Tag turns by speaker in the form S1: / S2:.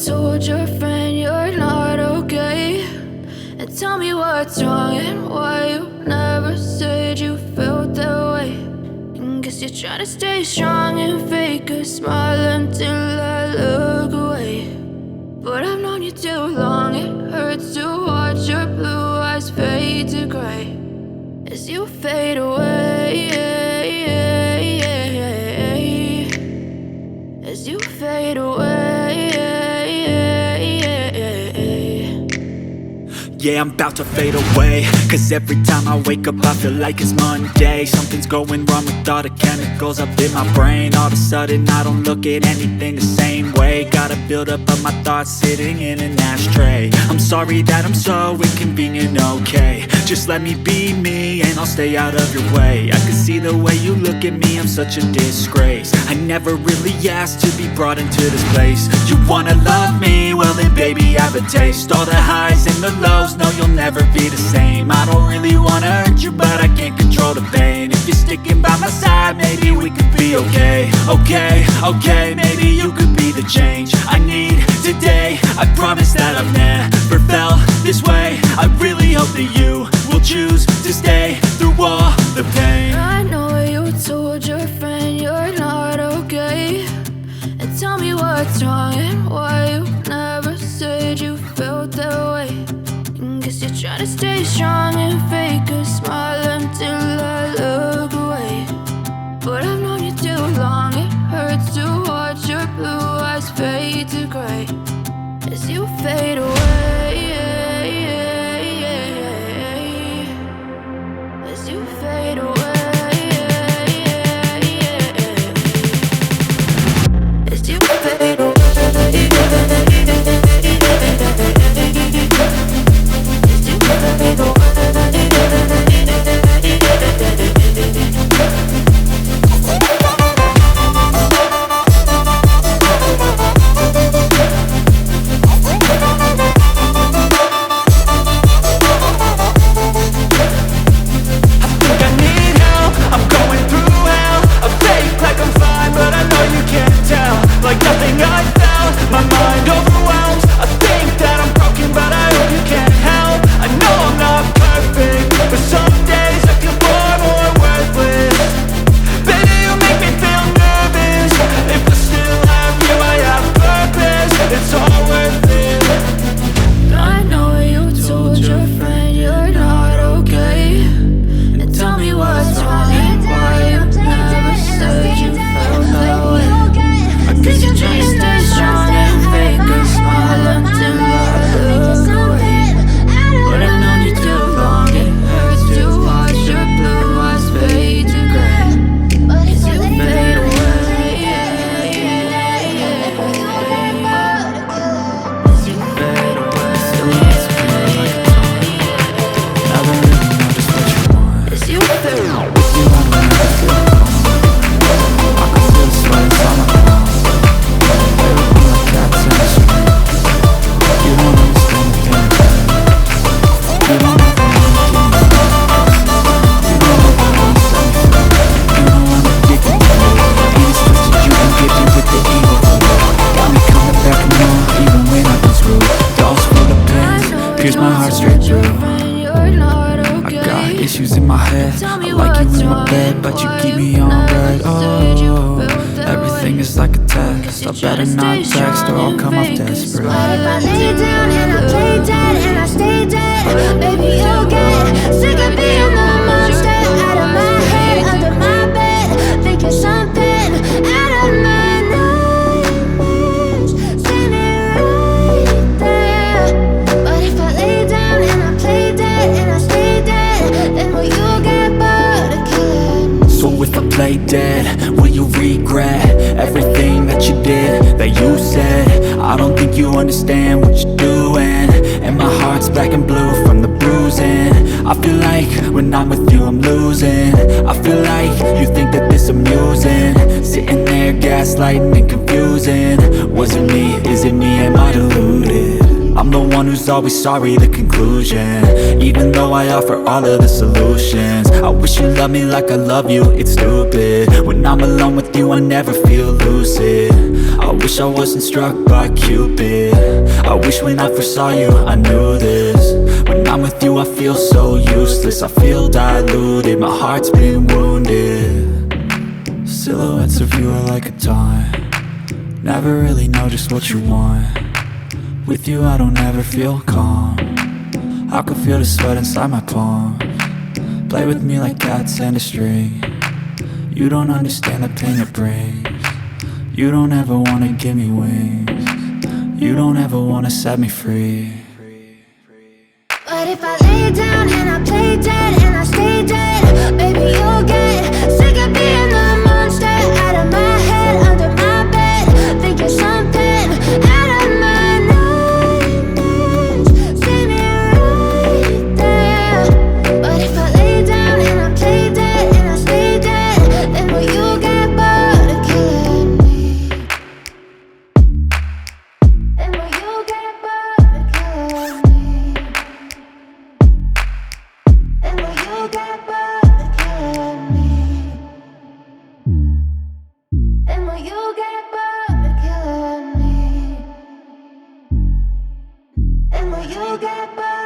S1: told your friend you're not okay, and tell me what's wrong and why you never said you felt that way. And guess you're trying to stay strong and fake a smile until I look away. But I've known you too long, it hurts to watch your blue eyes fade to gray as you fade away, as you fade away.
S2: Yeah, I'm about to fade away, cause every time I wake up I feel like it's Monday. Something's going wrong with all the chemicals up in my brain. All of a sudden I don't look at anything the same way. Gotta build up of my thoughts sitting in an ashtray. I'm sorry that I'm so inconvenient, okay. Just let me be me and I'll stay out of your way. I can see the way you look at me, I'm such a disgrace. I never really asked to be brought into this place. You wanna love me? Well then baby I have a taste. All the highs and the lows, no you'll never be the same. I don't really wanna hurt you but I can't control the pain. If you're sticking by my side maybe we could be okay. Okay, maybe you could be the change I need today. I promise that I've never felt this way. I really hope that you will choose to stay through all the pain.
S1: I know you told your friend you're not okay, and tell me what's wrong and why you never said you felt that way. And guess you're trying to stay strong and fake a smile until I look away. But I've known you too long, it hurts to watch your blue eyes fade to gray as you fade away, as you fade away, as you fade away.
S2: Pierce my heart straight through. I got issues in my head. I like you in my bed, but you keep me on red. Oh, everything is like a test. I better not text or I'll come off desperate.
S3: But if I lay down and I play dead and I stay dead, baby you'll get sick of being the monster out of my head, under my bed, thinking something out of my nightmares, standing right there. But if I lay down and I play dead and I stay dead, then will you get bored of killing?
S2: So if I play dead, will you regret everything that you did, that you said? I don't think you understand what you're doing, and my heart's black and blue from the bruising. I feel like when I'm with you I'm losing. I feel like you think that this amusing, sitting there gaslighting and confusing. Was it me? Is it me? Am I deluded? I'm the one who's always sorry, the conclusion. Even though I offer all of the solutions, I wish you loved me like I love you, it's stupid. When I'm alone with you I never feel lucid. I wish I wasn't struck by Cupid. I wish when I first saw you I knew this. When I'm with you I feel so useless. I feel diluted, my heart's been wounded. Silhouettes of you are like a taunt. Never really know just what you want. With you I don't ever feel calm. I can feel the sweat inside my palm. Play with me like cats and a string. You don't understand the pain it brings. You don't ever wanna give me wings. You don't ever wanna set me free.
S3: But if I lay down and I play dead and I stay dead, baby you'll get sick of being the monster out of my head, under my bed, thinking something out of my nightmares. See me right there. But if I lay down and I play dead and I stay dead, then will you get bored of killing me? Then will you get bored of killing me? And will you get bored of killing me? And will you get bored of killing me? And will you get bored?